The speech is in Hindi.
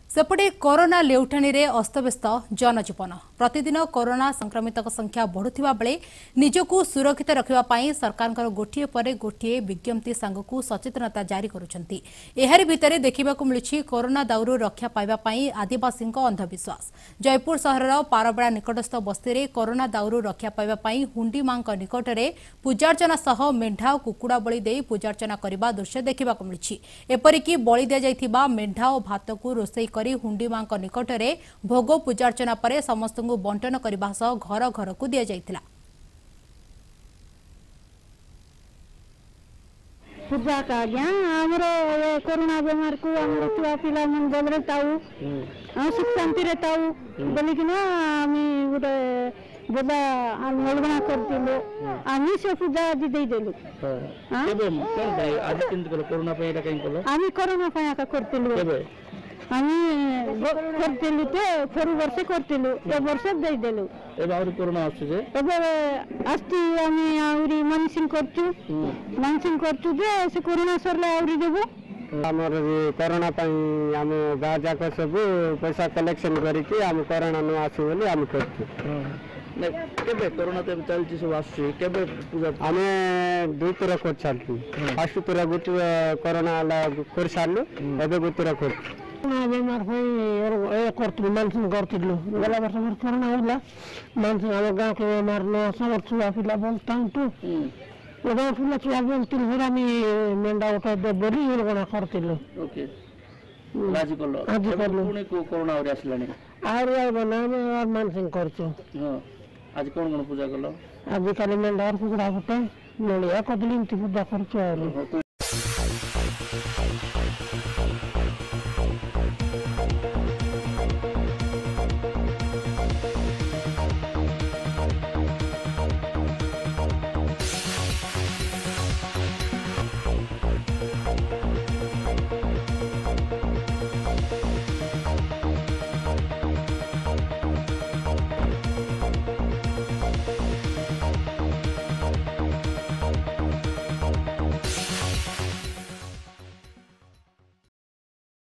सेपटे कोरोना लेउठाणी रे अस्तव्यस्त जनजीवन प्रतिदिन कोरोना संक्रमित संख्या बढ़ुवा बेले निजकू सुरक्षित रखा सरकार गोटे पर गोटे विज्ञप्ति सांगकू सचेतनता जारी करुछंती। एहारी भितरे देखिबाकू मिलुछि कोरोना दाउरू रक्षा पाइबापई आदिवासी अंधविश्वास। जयपुर सहरर पारबड़ा निकटस्थ बस्ती रे कोरोना दाउरू रक्षा पाइबापई हुंडी मां निकट में पूजार्चना सह मेढा और कुकुड़ा बलि दे पूजार्चना करने दृश्य देखिबाकू मिलुछि। एपरिकी बलि दिया जाइथिबा मेढा और भात को रोषेई करी हुंडी मां निकट में भोग पूजार्चना पर समस्त को बंटन करने सह घर घर को दि जाइथिला। पूजा का आमर कोरोना बेमार को आमर छुआ पिला मन भलरे ताऊ सुख शांति रे ताऊ बोलिकिना आमी गोटे बोला नलगणा करतिलो आमी से पूजा आज दे देलु। केबे कोन भाई आज किंतु कोरोना पे एटा कहीं कलो आमी कोरोना पे आका करतिलो केबे आमी करतिलु ते फेर वर्ष करतिलु ए वर्ष दे देलु। एबे और कोरोना आछे जे एबे आस्ती आमी आउरी मानसिंग करचु जे से कोरोना सरले आउरी देबो। आमर कोरोना पाई आम गाँ जाक सब पैसा कलेक्शन करके आम कोरोना न आसु बोली आम करछु। केबे कोरोना ते चलछि सब आछे केबे पूजा आमे दुई तरह कर छालु फास्ट तरह गुटी कोरोना ला कर छालु एबे गुतरा कर ना बेमार होई ए करतु मानसिंग करतिलु गला वर्ष भर कोरोना होला मानसिंग हम गाँव के बेमार न सब छुआ पिला बोलतां तू गाँव पिला छुआ बोलतिल हरामी मेंडा उठा दे बोली गणा करतिलु। ओके राजी करलो आज पुणे को कोरोना और आसलानी आर बना में मानसिंग करछु। हां आज कोन पूजा करलो आज काली मेंढा और कुकुड़ा फटे नलिया कदली पूजा करछु।